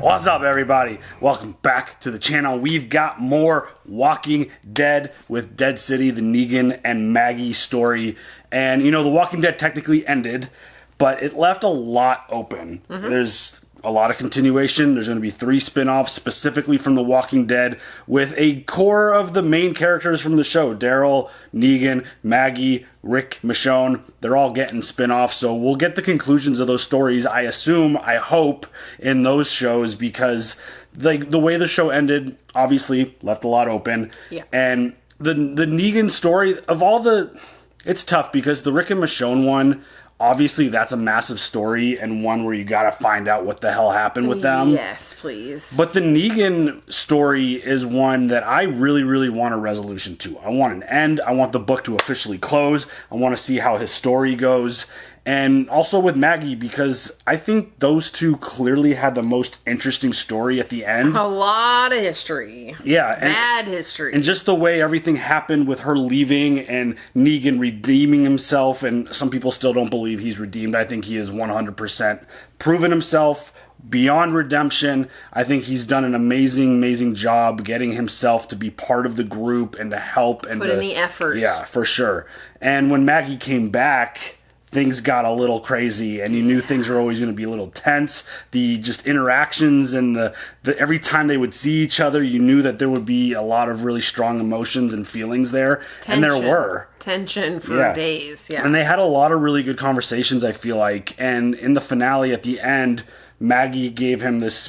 What's up, everybody? Welcome back to the channel. We've got more Walking Dead with Dead City, the Negan and Maggie story. And, you know, The Walking Dead technically ended, but it left a lot open. There's a lot of continuation. There's going to be 3 spin-offs specifically from The Walking Dead with a core of the main characters from the show. Daryl, Negan, Maggie, Rick, Michonne. They're all getting spin-offs. So we'll get the conclusions of those stories, I assume, I hope, in those shows because the way the show ended obviously left a lot open. Yeah. And the Negan story, of all the... It's tough because the Rick and Michonne one... Obviously, that's a massive story and one where you gotta find out what the hell happened with them. Yes, please. But the Negan story is one that I really, really want a resolution to. I want an end. I want the book to officially close. I want to see how his story goes. And also with Maggie, because I think those two clearly had the most interesting story at the end. A lot of history. Yeah. Bad history. And just the way everything happened with her leaving and Negan redeeming himself. And some people still don't believe he's redeemed. I think he has 100% proven himself beyond redemption. I think he's done an amazing, amazing job getting himself to be part of the group and to help. And put in the effort. Yeah, for sure. And when Maggie came back... things got a little crazy, and you knew things were always going to be a little tense. The just interactions and the every time they would see each other, you knew that there would be a lot of really strong emotions and feelings there. Tension. And there were. Tension for days, yeah. And they had a lot of really good conversations, I feel like. And in the finale at the end, Maggie gave him this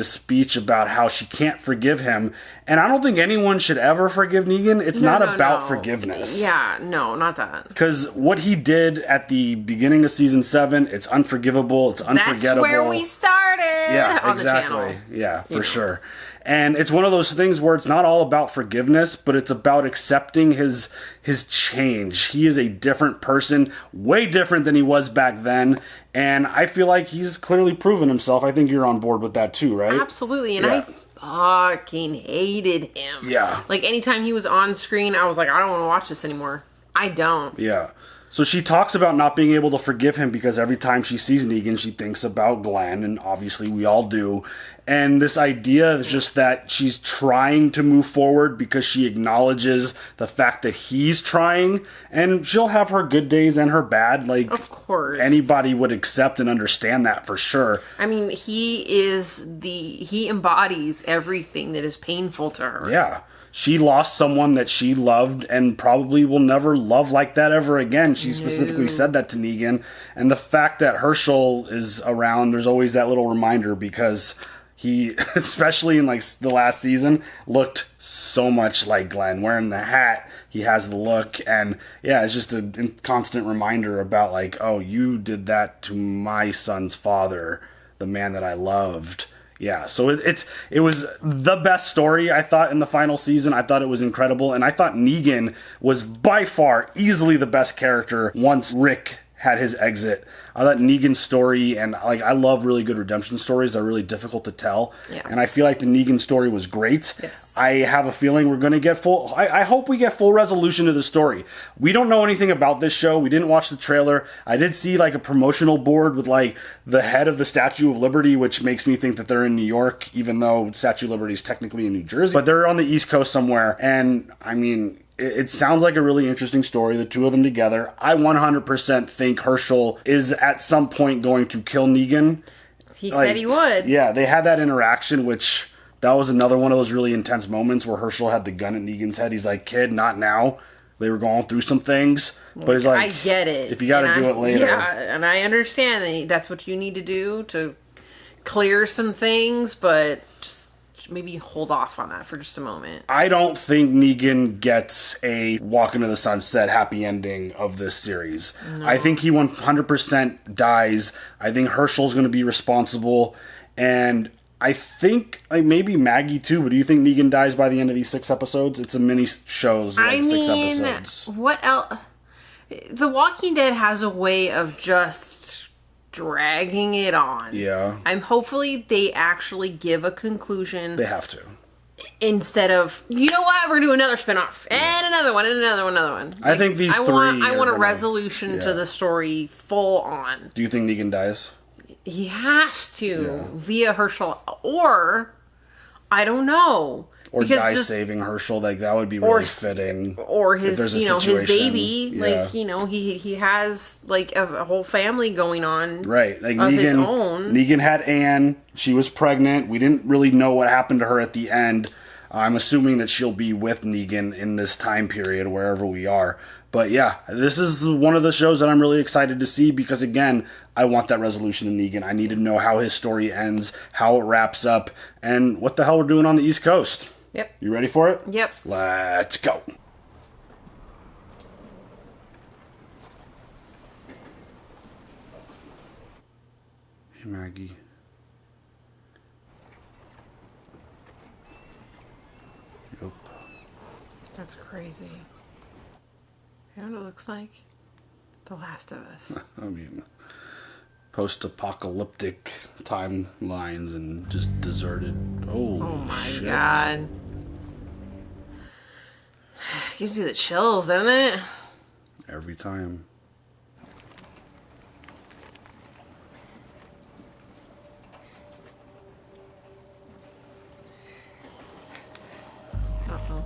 speech about how she can't forgive him. And I don't think anyone should ever forgive Negan. It's not about forgiveness. Yeah, no, not that. Because what he did at the beginning of season 7, it's unforgivable, it's unforgettable. That's where we started on the channel. Yeah, for sure. And it's one of those things where it's not all about forgiveness, but it's about accepting his change. He is a different person, way different than he was back then. And I feel like he's clearly proven himself. I think you're on board with that too, right? Absolutely. And I fucking hated him. Yeah. Like anytime he was on screen, I was like, I don't want to watch this anymore. I don't. Yeah. So she talks about not being able to forgive him because every time she sees Negan, she thinks about Glenn, and obviously we all do. And this idea is just that she's trying to move forward because she acknowledges the fact that he's trying, and she'll have her good days and her bad. Like, of course, anybody would accept and understand that for sure. I mean, he embodies everything that is painful to her. Yeah. She lost someone that she loved and probably will never love like that ever again. She specifically said that to Negan. And the fact that Herschel is around, there's always that little reminder because he, especially in like the last season, looked so much like Glenn. Wearing the hat, he has the look. And yeah, it's just a constant reminder about like, oh, you did that to my son's father, the man that I loved. Yeah, so it was the best story, I thought, in the final season. I thought it was incredible, and I thought Negan was by far easily the best character once Rick had his exit. I thought Negan's story, and like I love really good redemption stories. They're really difficult to tell. Yeah. And I feel like the Negan story was great. Yes. I have a feeling we're going to get I hope we get full resolution to the story. We don't know anything about this show. We didn't watch the trailer. I did see like a promotional board with like the head of the Statue of Liberty, which makes me think that they're in New York, even though Statue of Liberty is technically in New Jersey. But they're on the East Coast somewhere. And I mean... it sounds like a really interesting story, the two of them together. I 100% think Herschel is at some point going to kill Negan. He said he would. Yeah, they had that interaction, which that was another one of those really intense moments where Herschel had the gun at Negan's head. He's like, kid, not now. They were going through some things. But he's like, I get it. If you got to do it later. Yeah, and I understand that that's what you need to do to clear some things, but just maybe hold off on that for just a moment. I don't think Negan gets a walk into the sunset happy ending of this series. No. I think he 100% dies. I think Herschel's going to be responsible. And I think like maybe Maggie too, but do you think Negan dies by the end of these 6 episodes? It's a mini shows, like 6 episodes. What else? The Walking Dead has a way of just dragging it on. Yeah. Hopefully they actually give a conclusion. They have to. Instead of, you know what, we're going to do another spinoff. And another one, and another one, another one. I think these I want a resolution to the story full on. Do you think Negan dies? He has to Yeah. via Herschel, or I don't know. Or Because Guy just- saving Herschel, like that would be really fitting. Or if his, there's a his situation. baby, Yeah. like, he has like a whole family going on, Right, like of Negan. his own. Negan had Anne. She was pregnant. We didn't really know what happened to her at the end. I'm assuming that she'll be with Negan in this time period, wherever we are. But yeah, this is one of the shows that I'm really excited to see because, again, I want that resolution in Negan. I need to know how his story ends, how it wraps up, and what the hell we're doing on the East Coast. Yep. You ready for it? Yep. Let's go. Hey, Maggie. Yep. That's crazy. You know what it looks like? The Last of Us. I mean, post-apocalyptic timelines and just deserted. Oh My shit. God. Gives you the chills, doesn't it? Every time. Uh-oh.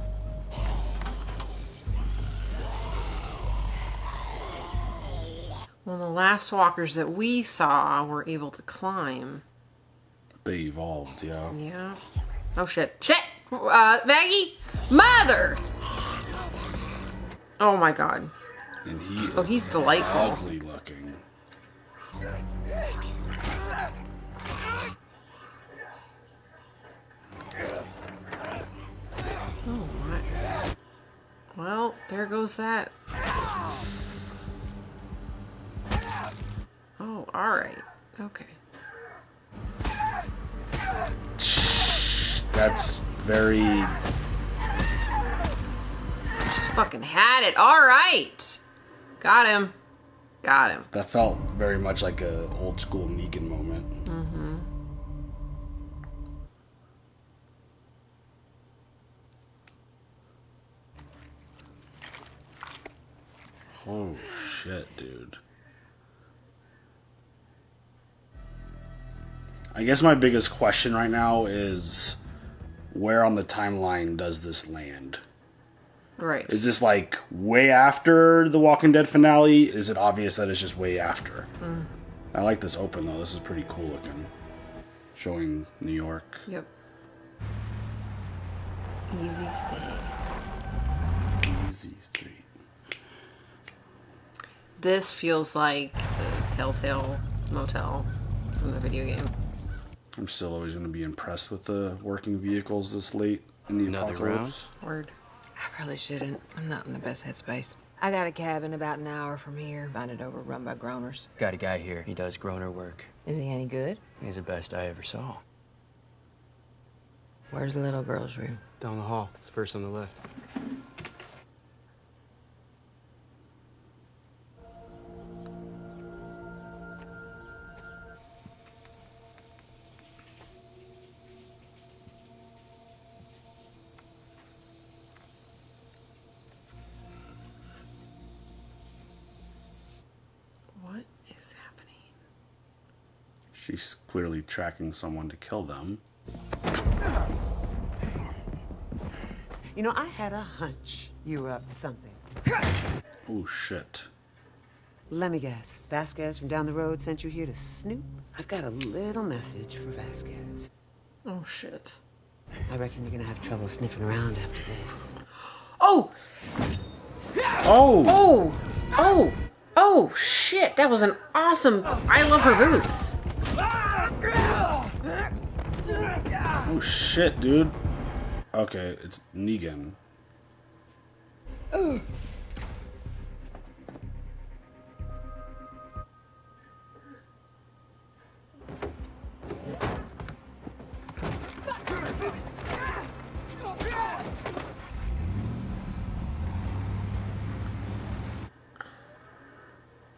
Well, the last walkers that we saw were able to climb. They evolved, yeah. Yeah. Oh, shit. Shit! Maggie! Mother! Oh, my God. And he is He's delightful. ugly looking. Oh, my. Well, there goes that. Oh, alright. Okay. That's very... Just fucking had it. Alright! Got him. Got him. That felt very much like a old school Negan moment. Mm-hmm. Oh shit, dude. I guess my biggest question right now is where on the timeline does this land? Right. Is this like way after the Walking Dead finale? Is it obvious that it's just way after? I like this open though. This is pretty cool looking. Showing New York. Yep. Easy stay. Easy Street. This feels like the Telltale Motel from the video game. I'm still always going to be impressed with the working vehicles this late in the Another apocalypse. Word. I probably shouldn't. I'm not in the best headspace. I got a cabin about an hour from here. Find it overrun by groaners. Got a guy here. He does groaner work. Is he any good? He's the best I ever saw. Where's the little girl's room? Down the hall. It's the first on the left. What is happening? She's clearly tracking someone to kill them. You know, I had a hunch you were up to something. Oh shit. Let me guess. Vasquez from down the road sent you here to snoop? I've got a little message for Vasquez. Oh, shit. I reckon you're gonna have trouble sniffing around after this. Oh! Oh! Oh! Oh! Oh, shit. That was an awesome... I love her boots. Oh shit, dude. Okay, it's Negan.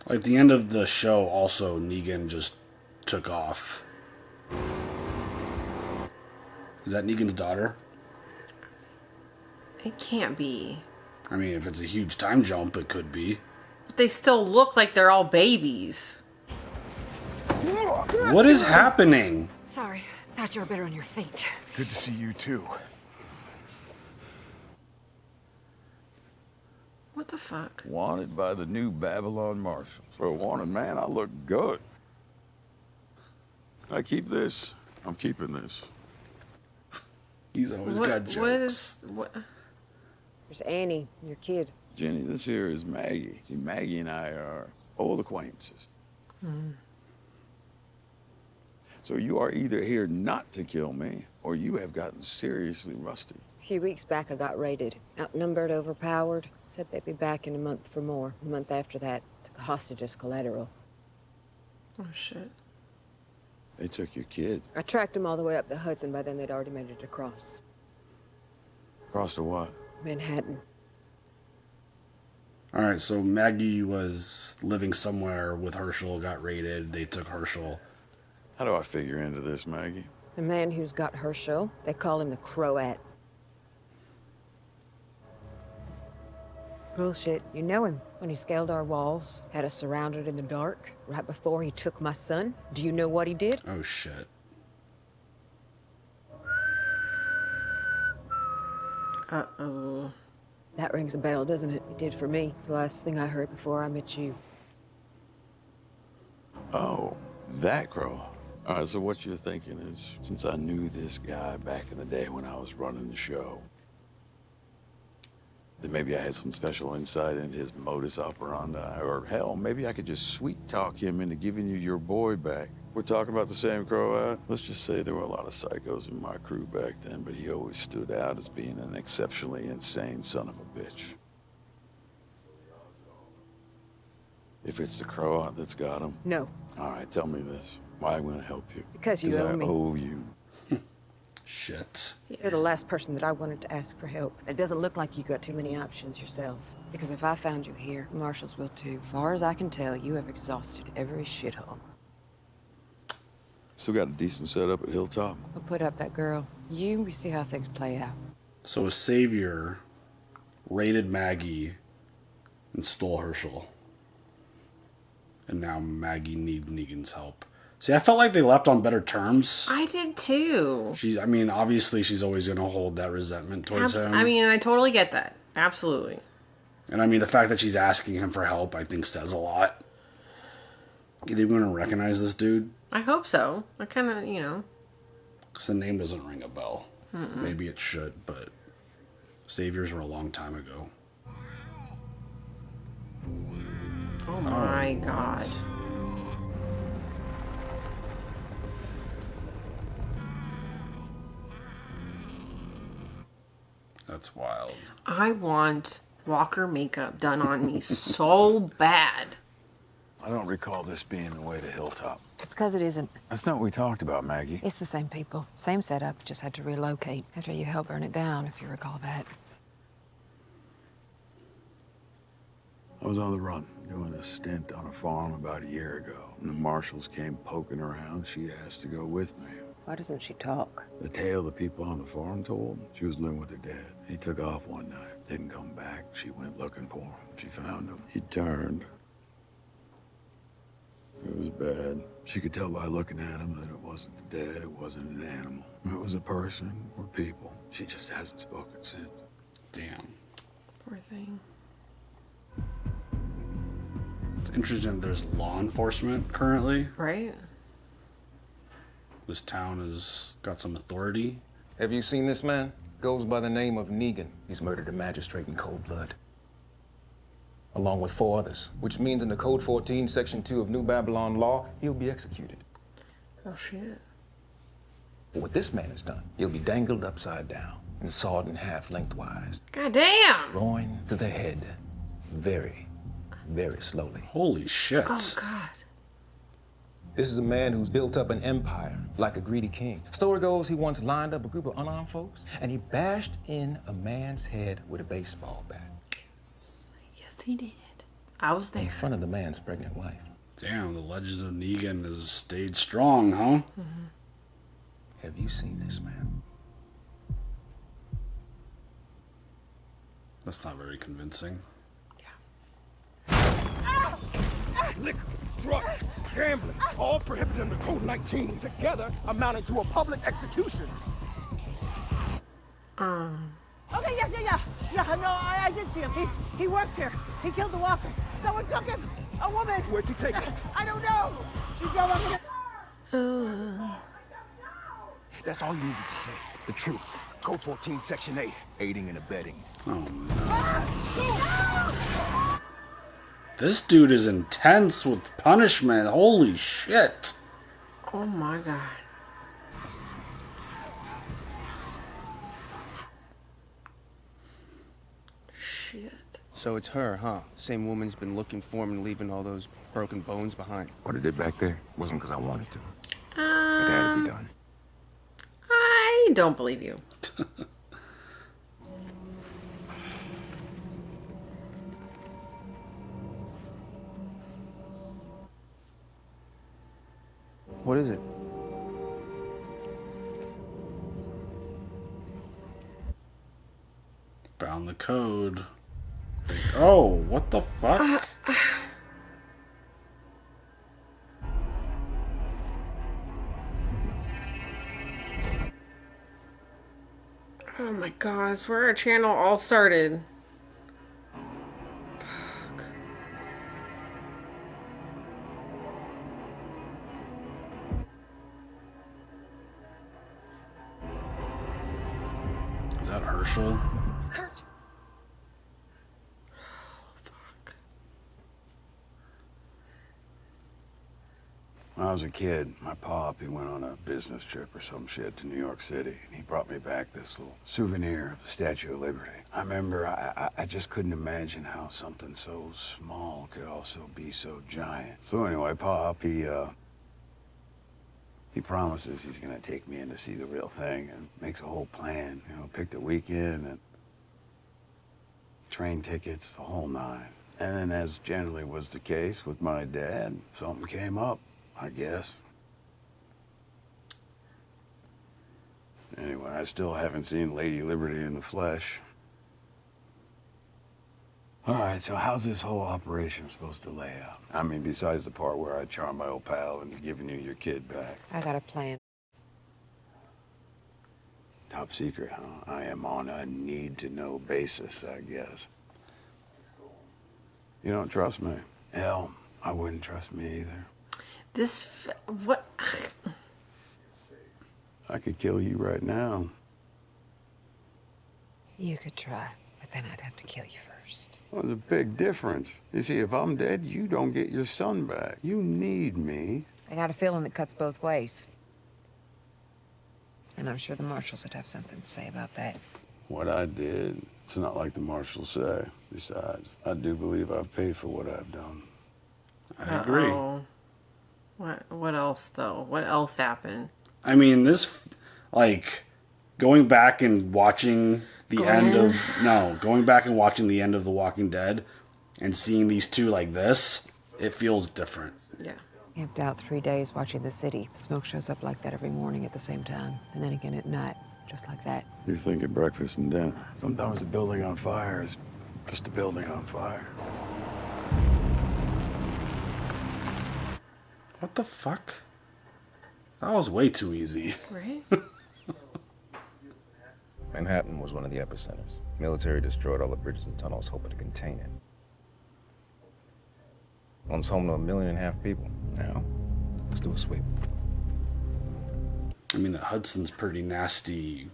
At the end of the show, also, Negan just took off. Is that Negan's daughter? It can't be. I mean, if it's a huge time jump, it could be. But they still look like they're all babies. What is happening? Sorry, thought you were better on your feet. Good to see you too. What the fuck? Wanted by the new Babylon marshal. For a wanted man, I look good. I keep this. I'm keeping this. He's always got jokes. What? There's Annie, your kid. Ginny, this here is Maggie. See, Maggie and I are old acquaintances. So you are either here not to kill me, or you have gotten seriously rusty. A few weeks back, I got raided. Outnumbered, overpowered. Said they'd be back in a month for more. A month after that, took a hostage as collateral. Oh, shit. They took your kid. I tracked them all the way up the Hudson. By then, they'd already made it across. Across to what? Manhattan. All right, so Maggie was living somewhere with Herschel, got raided. They took Herschel. How do I figure into this, Maggie? The man who's got Herschel, they call him the Croat. Bullshit. You know him. When he scaled our walls, had us surrounded in the dark, right before he took my son. Do you know what he did? Oh, shit. Uh-oh. That rings a bell, doesn't it? It did for me. It's the last thing I heard before I met you. Oh, that crow. All right, so what you're thinking is, since I knew this guy back in the day when I was running the show, then maybe I had some special insight into his modus operandi, or hell, maybe I could just sweet talk him into giving you your boy back. We're talking about the same crow. Let's just say there were a lot of psychos in my crew back then, but he always stood out as being an exceptionally insane son of a bitch. If it's the crow that's got him? No. All right, tell me this. Why am I going to help you? Because you owe me. I owe you. Shit. You're the last person that I wanted to ask for help. It doesn't look like you got too many options yourself. Because if I found you here, the marshals will too. As far as I can tell, you have exhausted every shithole. Still got a decent setup at Hilltop. We'll put up that girl. We see how things play out. So a savior raided Maggie and stole Herschel. And now Maggie needs Negan's help. See, I felt like they left on better terms. I did too. Obviously she's always going to hold that resentment towards him. I totally get that. Absolutely. And the fact that she's asking him for help, I think says a lot. Are they going to recognize this dude? I hope so. I kind of, Because the name doesn't ring a bell. Maybe it should, but saviors were a long time ago. Oh my God. That's wild. I want Walker makeup done on me so bad. I don't recall this being the way to Hilltop. It's because it isn't. That's not what we talked about, Maggie. It's the same people. Same setup, just had to relocate after you helped burn it down, if you recall that. I was on the run, doing a stint on a farm about a year ago. And the marshals came poking around. She asked to go with me. Why doesn't she talk? The tale the people on the farm told, she was living with her dad. He took off one night, didn't come back. She went looking for him. She found him. He turned. It was bad. She could tell by looking at him that it wasn't the dead, it wasn't an animal. It was a person or people. She just hasn't spoken since. Damn. Poor thing. It's interesting there's law enforcement currently. Right? This town has got some authority. Have you seen this man? Goes by the name of Negan. He's murdered a magistrate in cold blood, along with 4 others, which means in the Code 14, Section 2 of New Babylon law, he'll be executed. Oh, shit. But what this man has done, he'll be dangled upside down and sawed in half lengthwise. God damn! Going to the head very, very slowly. Holy shit. Oh, God. This is a man who's built up an empire like a greedy king. Story goes he once lined up a group of unarmed folks and he bashed in a man's head with a baseball bat. Yes, he did. I was there. In front of the man's pregnant wife. Damn, the legend of Negan has stayed strong, huh? Mm-hmm. Have you seen this man? That's not very convincing. Liquor, drugs, gambling, all prohibited under Code 19, together amounting to a public execution. Okay, yeah, no, I did see him. He works here. He killed the walkers. Someone took him. A woman. Where'd you take him? I don't know. You go, I'm gonna... That's all you needed to say. The truth. Code 14, Section 8, aiding and abetting. Oh no. This dude is intense with punishment. Holy shit. Oh my god. Shit. So it's her, huh? Same woman's been looking for him and leaving all those broken bones behind. What I did back there wasn't because I wanted to. It had to be done. I don't believe you. What is it? Found the code. Oh, what the fuck? Oh my god, it's where our channel all started. Fuck. Is that Herschel? Hurt. Fuck. When I was a kid, my pop, he went on a business trip or some shit to New York City, and he brought me back this little souvenir of the Statue of Liberty. I remember I just couldn't imagine how something so small could also be so giant. So anyway, Pop, he promises he's gonna take me in to see the real thing and makes a whole plan, you know, picked a weekend and train tickets, the whole nine. And then, as generally was the case with my dad, something came up, I guess. Anyway, I still haven't seen Lady Liberty in the flesh. All right, so how's this whole operation supposed to lay out? I mean, besides the part where I charmed my old pal and giving you your kid back. I got a plan. Top secret, huh? I am on a need-to-know basis, I guess. You don't trust me? Hell, I wouldn't trust me either. What? I could kill you right now. You could try, but then I'd have to kill you first. Well, there's a big difference. You see, if I'm dead, you don't get your son back. You need me. I got a feeling it cuts both ways. And I'm sure the marshals would have something to say about that. What I did, it's not like the marshals say. Besides, I do believe I've paid for what I've done. I agree. Uh-oh. What else, though? What else happened? I mean, this, like, going back and watching the end of... No, going back and watching the end of The Walking Dead and seeing these two like this, it feels different. Yeah. Camped out 3 days watching the city. Smoke shows up like that every morning at the same time. And then again at night, just like that. You're thinking breakfast and dinner. Sometimes a building on fire is just a building on fire. What the fuck? That was way too easy. Right? Manhattan was one of the epicenters. Military destroyed all the bridges and tunnels hoping to contain it. Once home to 1.5 million people. Now, let's do a sweep. I mean, the Hudson's pretty nasty.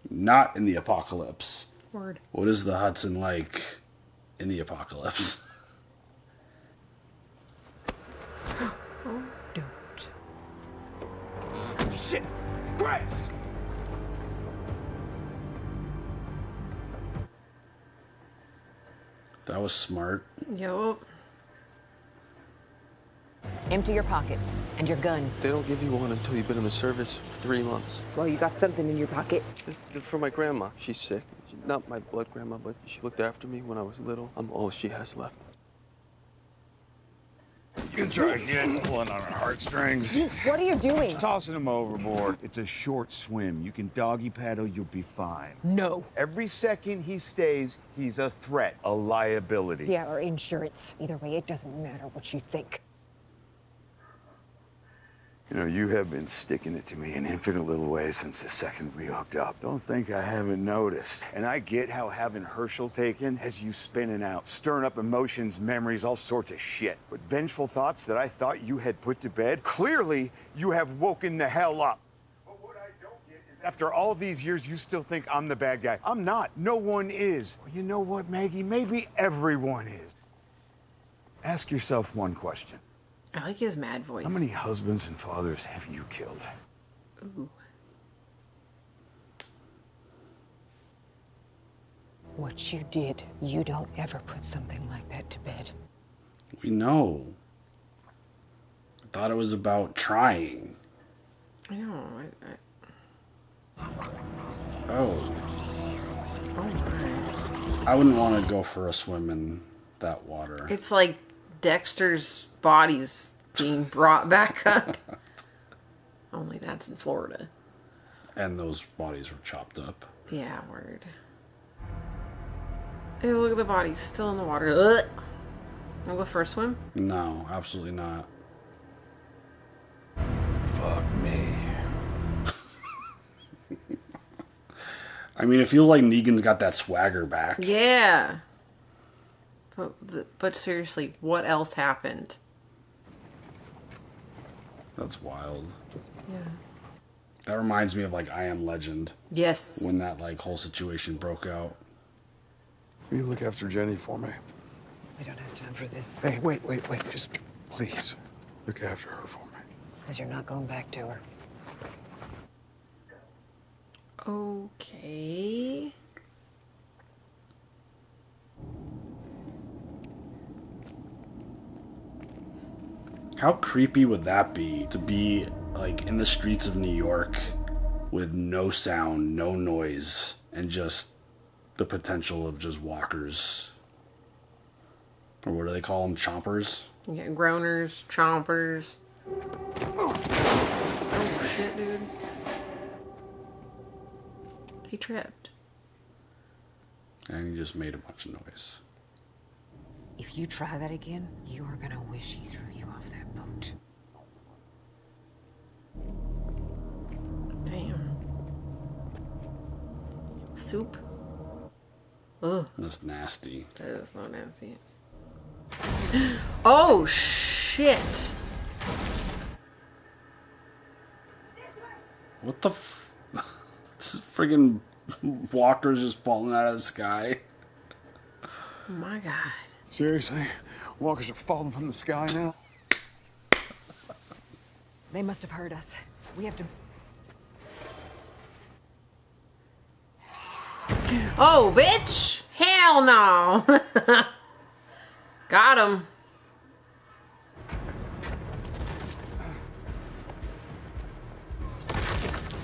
Not in the apocalypse. Word. What is the Hudson like in the apocalypse? Don't. Shit! Grass! That was smart. Yup. Empty your pockets and your gun. They don't give you one until you've been in the service for 3 months. Well, you got something in your pocket. It's for my grandma. She's sick. Not my blood grandma, but she looked after me when I was little. I'm all she has left. You can try again, pulling on her heartstrings. What are you doing? Tossing him overboard. It's a short swim. You can doggy paddle, you'll be fine. No. Every second he stays, he's a threat, a liability. Yeah, or insurance. Either way, it doesn't matter what you think. You know, you have been sticking it to me in infinite little ways since the second we hooked up. Don't think I haven't noticed. And I get how having Herschel taken has you spinning out, stirring up emotions, memories, all sorts of shit. But vengeful thoughts that I thought you had put to bed, clearly you have woken the hell up. But what I don't get is after all these years, you still think I'm the bad guy. I'm not. No one is. Well, you know what, Maggie? Maybe everyone is. Ask yourself one question. I like his mad voice. How many husbands and fathers have you killed? Ooh. What you did, you don't ever put something like that to bed. We know. I thought it was about trying. I know. Oh. Oh my. I wouldn't want to go for a swim in that water. It's like Dexter's body's being brought back up. Only that's in Florida. And those bodies were chopped up. Yeah, word. Hey, look at the body, still in the water. Ugh. Wanna go for a swim? No, absolutely not. Fuck me. I mean, it feels like Negan's got that swagger back. Yeah. But seriously, what else happened? That's wild. Yeah. That reminds me of like I Am Legend. Yes. When that like whole situation broke out. Will you look after Jenny for me? We don't have time for this. Hey, wait. Just please look after her for me. Because you're not going back to her. Okay. How creepy would that be to be like in the streets of New York with no sound, no noise, and just the potential of just walkers? Or what do they call them? Chompers? You got groaners, chompers. Oh shit, dude. He tripped. And he just made a bunch of noise. If you try that again, you are gonna wish he threw you off that boat. Damn. Soup? Ugh. That's nasty. That is so nasty. Oh, shit. What the f... This friggin' walkers just falling out of the sky. Oh my god. Seriously? Walkers are falling from the sky now? They must have heard us. We have to... Oh, bitch! Hell no! Got him.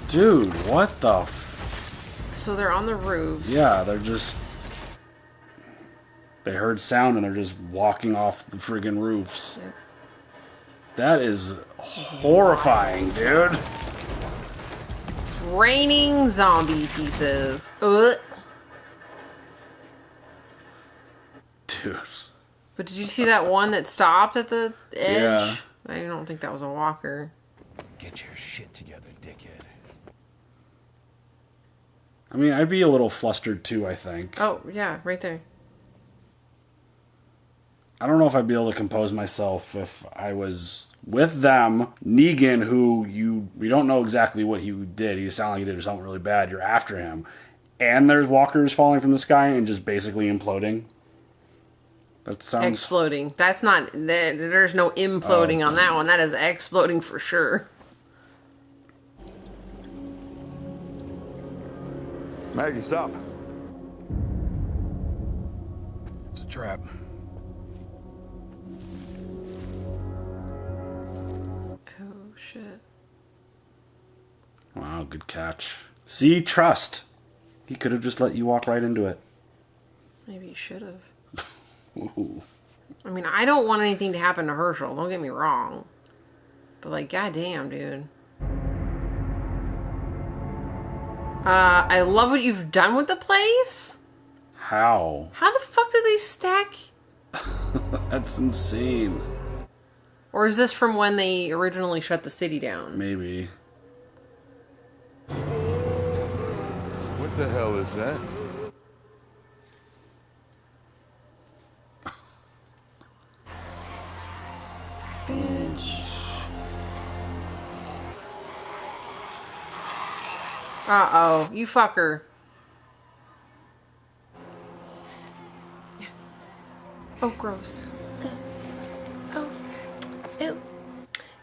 Dude, what the f... So they're on the roofs. Yeah, they're just... They heard sound and they're just walking off the friggin' roofs. Yep. That is horrifying, dude. It's raining zombie pieces. Ugh. Dude. But did you see that one that stopped at the edge? Yeah. I don't think that was a walker. Get your shit together, dickhead. I mean, I'd be a little flustered too, I think. Oh, yeah, right there. I don't know if I'd be able to compose myself if I was with them. Negan, who we don't know exactly what he did. He sounded like he did something really bad. You're after him. And there's walkers falling from the sky and just basically imploding. That sounds... Exploding. That's not... There's no imploding on that one. That is exploding for sure. Maggie, stop. It's a trap. Oh, shit. Wow, good catch. See, trust. He could have just let you walk right into it. Maybe he should have. Ooh. I mean, I don't want anything to happen to Herschel. Don't get me wrong. But, like, goddamn, dude. I love what you've done with the place. How? How the fuck did they stack? That's insane. Or is this from when they originally shut the city down? Maybe. What the hell is that? Bitch. Uh-oh. You fucker. Oh, gross. Oh. Ew.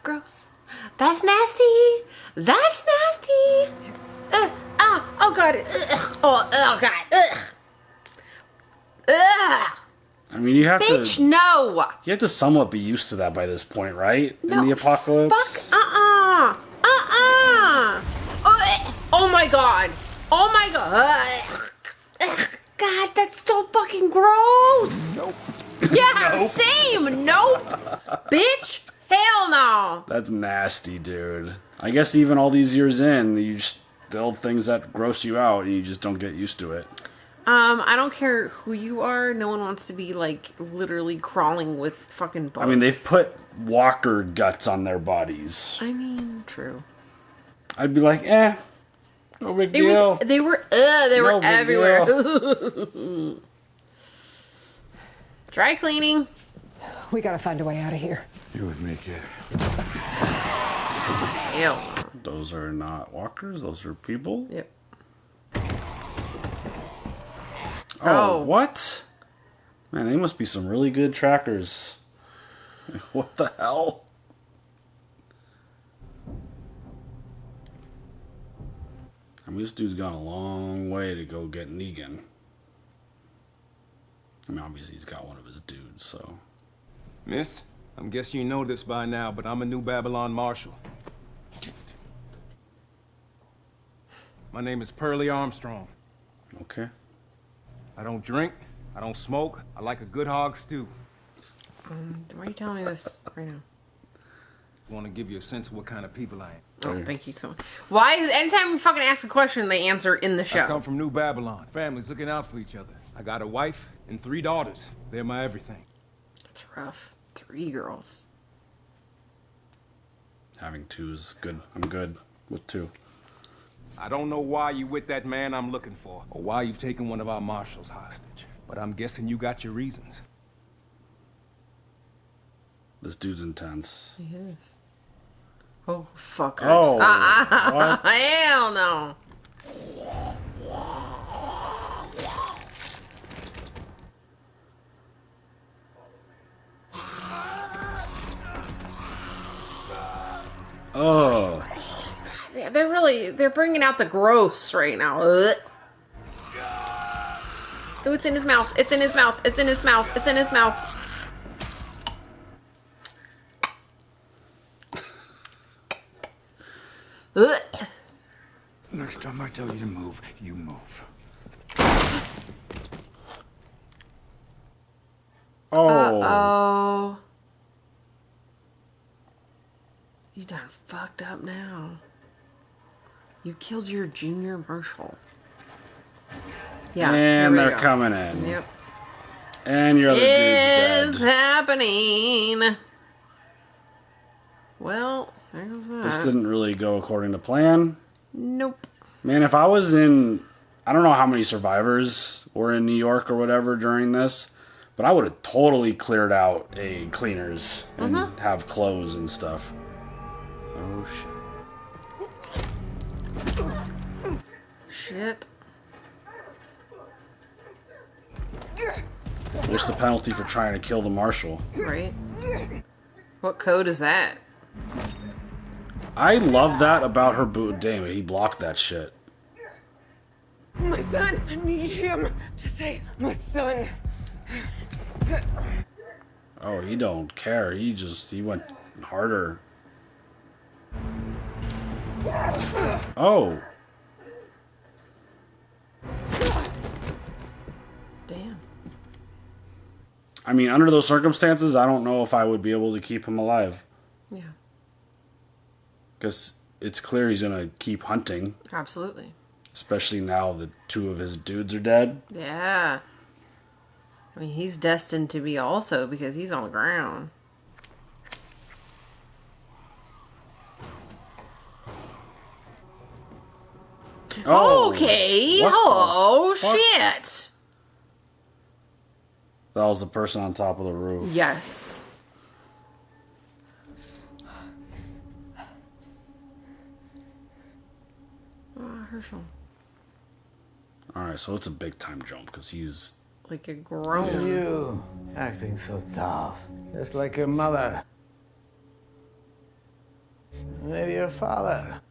Gross. That's nasty. That's nasty. Oh, God. Ugh. Oh, God. Ugh. Ugh. I mean, you have Bitch, to... no. You have to somewhat be used to that by this point, right? No, In the apocalypse? Fuck. Oh, my God. Oh, my God. Ugh. God, that's so fucking gross. Nope. Yeah, Nope. same. Nope. Bitch. Hell no. That's nasty, dude. I guess even all these years in, you still things that gross you out and you just don't get used to it. I don't care who you are. No one wants to be, like, literally crawling with fucking bugs. I mean, they've put walker guts on their bodies. I mean, true. I'd be like, no big deal. They were No big everywhere. Dry cleaning. We gotta find a way out of here. You with me, kid? Ew. Those are not walkers. Those are people. Yep. Oh, what? Man, they must be some really good trackers. What the hell? I mean, this dude's gone a long way to go get Negan. I mean, obviously he's got one of his dudes, so... Miss, I'm guessing you know this by now, but I'm a New Babylon marshal. My name is Pearlie Armstrong. Okay. I don't drink, I don't smoke, I like a good hog stew. Why are you telling me this right now? I want to give you a sense of what kind of people I am. Oh, thank you so much. Why is anytime you fucking ask a question, they answer in the show? I come from New Babylon. Families looking out for each other. I got a wife and 3 daughters. They're my everything. That's rough. 3 girls. Having 2 is good. I'm good with 2. I don't know why you with that man I'm looking for, or why you've taken one of our marshals hostage. But I'm guessing you got your reasons. This dude's intense. He is. Oh, fuckers. Oh, what? Hell no. Oh. They're bringing out the gross right now. Ugh. Ooh, it's in his mouth. It's in his mouth. It's in his mouth. It's in his mouth. Ugh. Next time I tell you to move, you move. Oh. Uh-oh. You done fucked up now. You killed your junior marshal. Yeah. And here we they're go. coming in. Yep. And your other dude's It's dead. happening. Well, there goes that. This didn't really go according to plan. Nope. Man, if I was in... I don't know how many survivors were in New York or whatever during this, but I would have totally cleared out a cleaners and have clothes and stuff. Oh, Shit. What's the penalty for trying to kill the marshal? Right? What code is that? I love that about her boot. Damn it, he blocked that shit. My son! I need him to save my son. Oh, he don't care. He went harder. Oh. Damn. I mean, under those circumstances, I don't know if I would be able to keep him alive. Yeah. Because it's clear he's going to keep hunting. Absolutely. Especially now that 2 of his dudes are dead. Yeah. I mean, he's destined to be also because he's on the ground. Okay. What Hello. the fuck? Shit. That was the person on top of the roof. Yes. Herschel. Alright, so it's a big time jump because he's... Like a grown. You acting so tough, just like your mother. Maybe your father.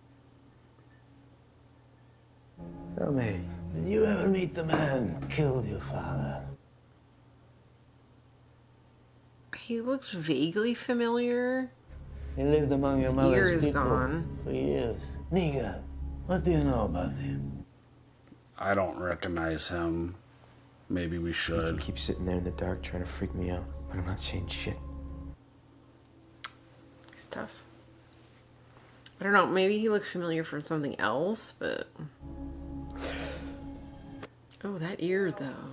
Tell me, did you ever meet the man who killed your father? He looks vaguely familiar. He lived among your His mother's ear is people gone. for years. Negan, what do you know about him? I don't recognize him. Maybe we You should. can keep sitting there in the dark trying to freak me out, but I'm not saying shit. He's tough. I don't know. Maybe he looks familiar from something else, but... Oh, that ear, though.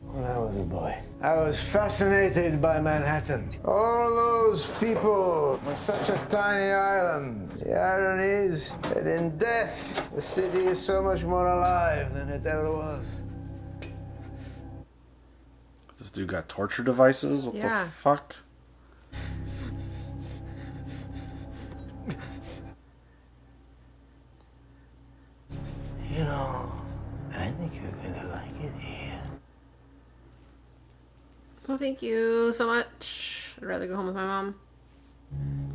When I was a boy, I was fascinated by Manhattan. All those people on such a tiny island. The irony is that in death, the city is so much more alive than it ever was. This dude got torture devices? What Yeah. the fuck? You know, I think you're gonna like it here. Well, thank you so much. I'd rather go home with my mom.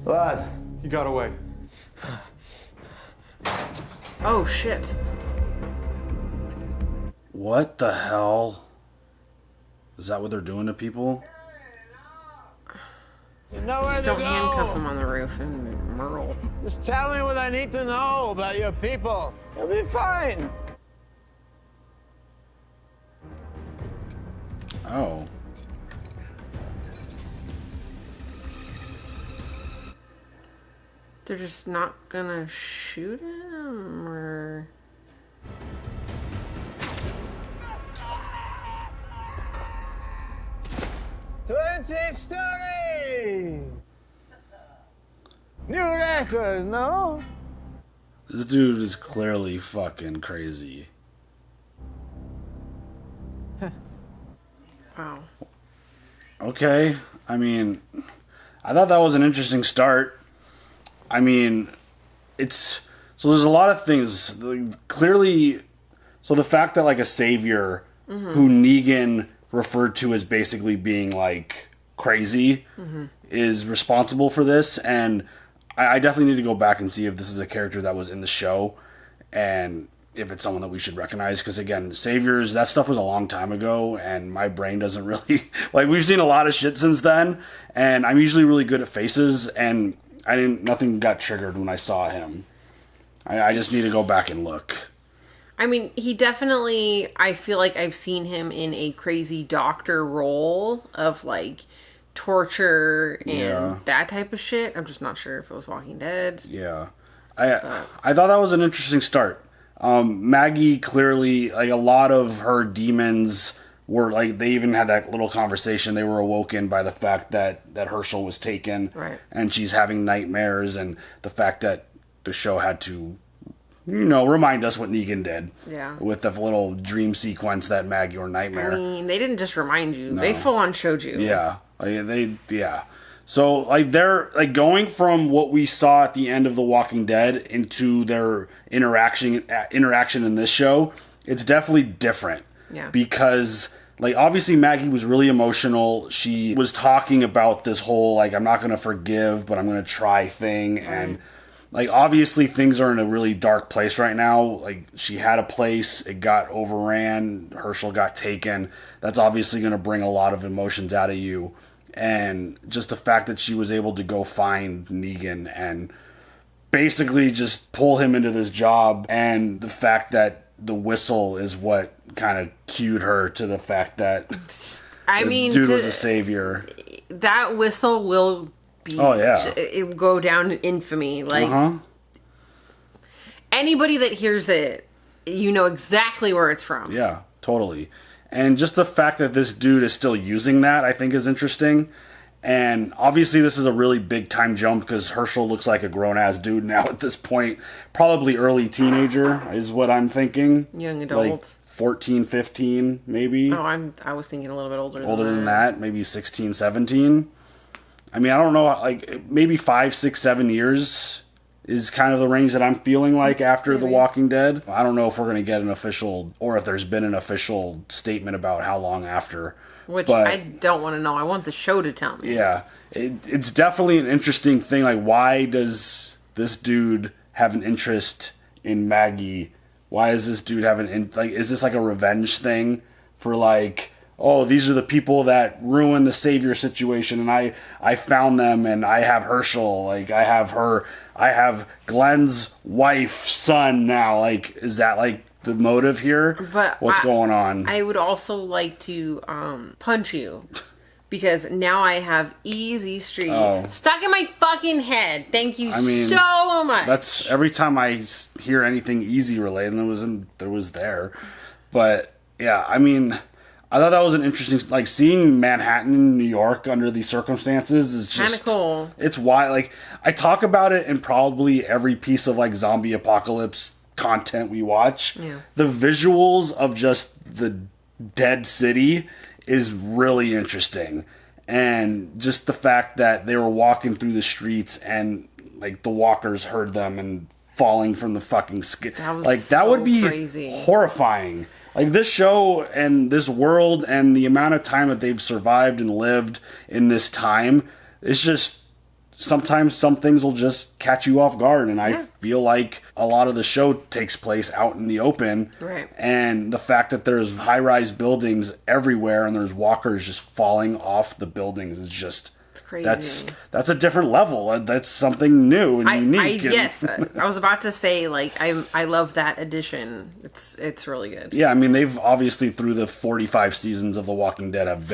What? He got away. Oh, shit. What the hell? Is that what they're doing to people? You know where Just to don't go. handcuff him on the roof and Merle. Just tell me what I need to know about your people. You'll be fine. Oh. They're just not gonna shoot him, or... 20 story! New record, no? This dude is clearly fucking crazy. Wow. Okay. I mean, I thought that was an interesting start. I mean, it's... So there's a lot of things. Clearly... So the fact that, like, a savior who Negan referred to as basically being, like, crazy is responsible for this. And I definitely need to go back and see if this is a character that was in the show and if it's someone that we should recognize. Because, again, saviors, that stuff was a long time ago, and my brain doesn't really... Like, we've seen a lot of shit since then, and I'm usually really good at faces, and nothing got triggered when I saw him. I just need to go back and look. I mean, he definitely, I feel like I've seen him in a crazy doctor role of, like, torture and that type of shit. I'm just not sure if it was Walking Dead. Yeah. I thought that was an interesting start. Maggie clearly, like, a lot of her demons were, like, they even had that little conversation. They were awoken by the fact that Herschel was taken. Right. And she's having nightmares, and the fact that the show had to... remind us what Negan did. Yeah. With the little dream sequence that Maggie or Nightmare. I mean, they didn't just remind you. No. They full on showed you. Yeah. So, like, they're, like, going from what we saw at the end of The Walking Dead into their interaction in this show, it's definitely different. Yeah. Because, like, obviously Maggie was really emotional. She was talking about this whole, like, I'm not going to forgive, but I'm going to try thing. Right. And... like, obviously, things are in a really dark place right now. Like, she had a place, it got overran, Herschel got taken. That's obviously going to bring a lot of emotions out of you. And just the fact that she was able to go find Negan and basically just pull him into this job, and the fact that the whistle is what kind of cued her to the fact that the dude was a savior. That whistle will... it will go down in infamy. Like, anybody that hears it, you know exactly where it's from. Yeah, totally. And just the fact that this dude is still using that, I think, is interesting. And obviously this is a really big time jump because Herschel looks like a grown-ass dude now at this point. Probably early teenager is what I'm thinking. Young adult. Like 14, 15, maybe. Oh, I was thinking a little bit older than that. Maybe 16, 17. I mean, I don't know, like maybe 5, 6, 7 years is kind of the range that I'm feeling like after The Walking Dead. I don't know if we're going to get an official, or if there's been an official statement about how long after. Which I don't want to know. I want the show to tell me. Yeah. It's definitely an interesting thing. Like, why does this dude have an interest in Maggie? Why is this dude having, is this like a revenge thing for like, oh, these are the people that ruined the savior situation, and I found them, and I have Herschel, like, I have Glenn's wife, son now. Like, is that like the motive here? But what's going on? I would also like to punch you. Because now I have Easy Street stuck in my fucking head. Thank you so much. That's every time I hear anything Easy related, and there was there. But yeah, I mean, I thought that was an interesting, like, seeing Manhattan in New York under these circumstances is just kind of cool. It's why, like, I talk about it in probably every piece of like zombie apocalypse content we watch. Yeah. The visuals of just the dead city is really interesting, and just the fact that they were walking through the streets and like the walkers heard them and falling from the fucking sky, that would be crazy. Horrifying. Like, this show and this world and the amount of time that they've survived and lived in this time, it's just sometimes some things will just catch you off guard, and I feel like a lot of the show takes place out in the open, right? And the fact that there's high-rise buildings everywhere and there's walkers just falling off the buildings is just, it's crazy. That's a different level. That's something new and unique. Yes, I was about to say, like, I love that addition. It's really good. Yeah, I mean, they've obviously through the 45 seasons of The Walking Dead have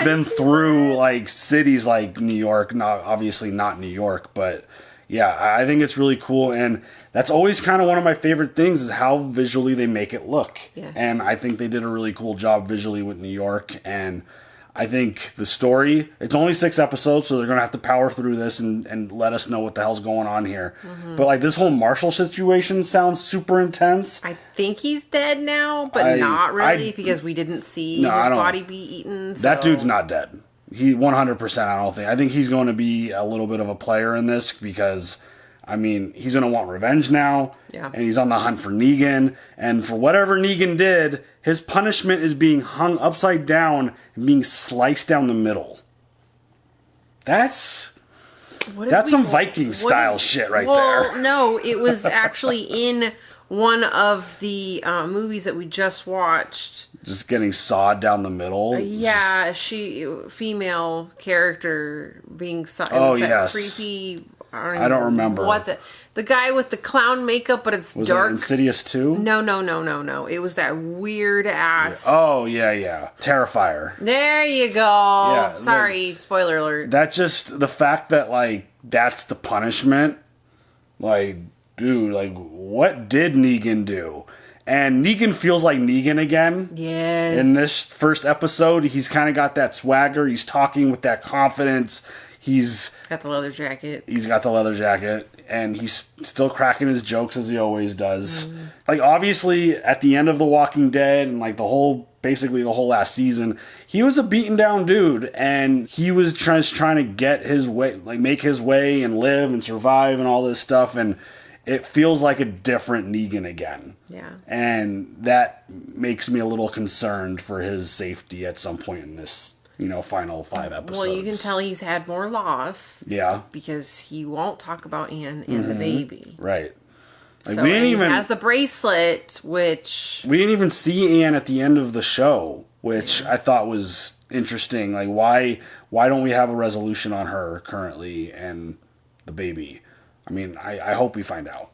been through like cities like New York, obviously not New York, but yeah, I think it's really cool, and that's always kind of one of my favorite things is how visually they make it look. Yeah. And I think they did a really cool job visually with New York, and I think the story, it's only 6 episodes, so they're going to have to power through this and let us know what the hell's going on here. Mm-hmm. But like, this whole Marshall situation sounds super intense. I think he's dead now, but not really, because we didn't see his body be eaten. So. That dude's not dead. He 100%, I don't think. I think he's going to be a little bit of a player in this because, I mean, he's going to want revenge now. Yeah. And he's on the hunt for Negan. And for whatever Negan did, his punishment is being hung upside down and being sliced down the middle. That's some Viking style shit right there. Well, no, it was actually in one of the movies that we just watched. Just getting sawed down the middle. Yeah, female character being sawed. Oh, yes. Creepy. I don't remember. What the guy with the clown makeup, but it's dark. Was it Insidious 2? No. It was that weird ass. Yeah. Oh, yeah. Terrifier. There you go. Yeah, sorry, spoiler alert. That just, the fact that, like, that's the punishment. Like, dude, like, what did Negan do? And Negan feels like Negan again. Yes. In this first episode, he's kind of got that swagger. He's talking with that confidence. He's got the leather jacket. He's got the leather jacket. And he's still cracking his jokes as he always does. Like, obviously, at the end of The Walking Dead and, like, basically the whole last season, he was a beaten down dude. And he was just trying to get his way, like, make his way and live and survive and all this stuff. And it feels like a different Negan again. Yeah. And that makes me a little concerned for his safety at some point in this, final 5 episodes. Well, you can tell he's had more loss. Yeah. Because he won't talk about Anne and the baby. Right. Like, so, he has the bracelet, which... We didn't even see Anne at the end of the show, which I thought was interesting. Like, why don't we have a resolution on her currently and the baby? I mean, I hope we find out.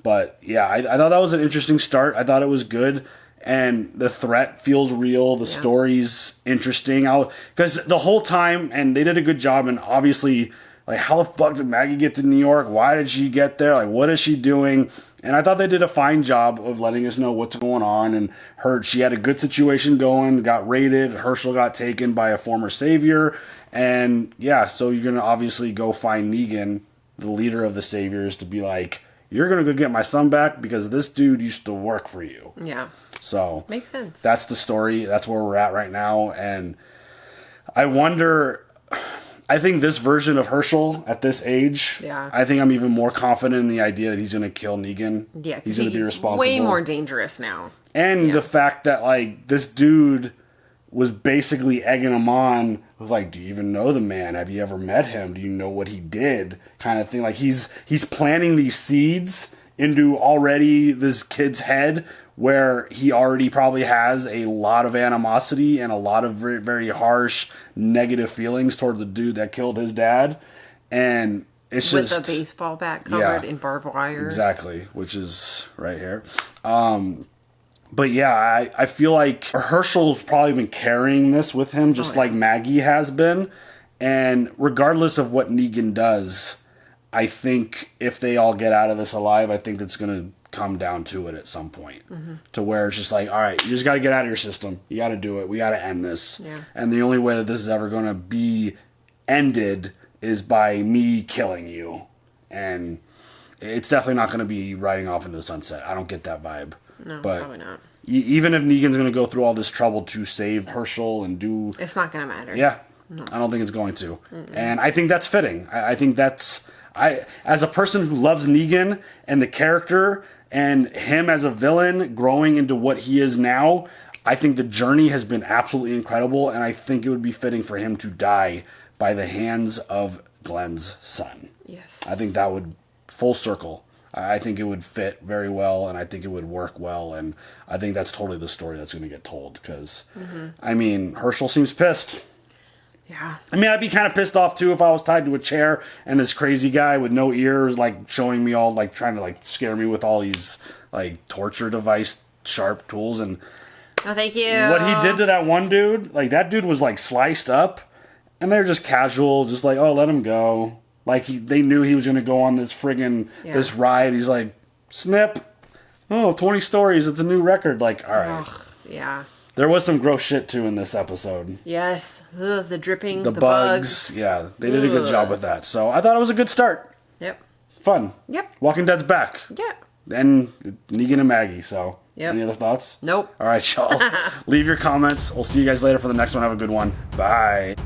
But, yeah, I thought that was an interesting start. I thought it was good. And the threat feels real. The story's interesting. Because the whole time, and they did a good job, and obviously, like, how the fuck did Maggie get to New York? Why did she get there? Like, what is she doing? And I thought they did a fine job of letting us know what's going on. And she had a good situation going, got raided. Herschel got taken by a former savior. And yeah, so you're going to obviously go find Negan, the leader of the saviors, to be like, you're going to go get my son back because this dude used to work for you. Yeah. So makes sense. That's the story. That's where we're at right now. And I wonder, I think this version of Herschel at this age, I think I'm even more confident in the idea that he's going to kill Negan. Yeah, he's going to be responsible. Way more dangerous now. And the fact that like this dude was basically egging him on, was like, do you even know the man? Have you ever met him? Do you know what he did? Kind of thing. Like he's planting these seeds into already this kid's head where he already probably has a lot of animosity and a lot of very, very harsh negative feelings toward the dude that killed his dad. And it's with just... a baseball bat covered in barbed wire. Exactly, which is right here. But yeah, I feel like Herschel's probably been carrying this with him just like Maggie has been. And regardless of what Negan does, I think if they all get out of this alive, I think that's going to come down to it at some point. To where it's just like, all right, you just got to get out of your system. You got to do it. We got to end this. Yeah. And the only way that this is ever going to be ended is by me killing you. And it's definitely not going to be riding off into the sunset. I don't get that vibe. No, but probably not. Even if Negan's going to go through all this trouble to save Herschel and do... It's not going to matter. Yeah. No. I don't think it's going to. And I think that's fitting. I think that's... as a person who loves Negan and the character and him as a villain growing into what he is now, I think the journey has been absolutely incredible, and I think it would be fitting for him to die by the hands of Glenn's son. Yes. I think that would full circle. I think it would fit very well, and I think it would work well, and I think that's totally the story that's going to get told, because, I mean, Herschel seems pissed. Yeah. I mean, I'd be kind of pissed off, too, if I was tied to a chair, and this crazy guy with no ears, like, showing me all, like, trying to, like, scare me with all these, like, torture device sharp tools, and... Oh, thank you. What he did to that one dude, like, that dude was, like, sliced up, and they're just casual, just like, oh, let him go. Like, they knew he was going to go on this friggin', this ride. He's like, snip. Oh, 20 stories. It's a new record. Like, all right. Ugh, yeah. There was some gross shit, too, in this episode. Yes. Ugh, the dripping, the bugs. Yeah, they did a good job with that. So I thought it was a good start. Yep. Fun. Yep. Walking Dead's back. Yeah. And Negan and Maggie, so. Yep. Any other thoughts? Nope. All right, y'all. Leave your comments. We'll see you guys later for the next one. Have a good one. Bye.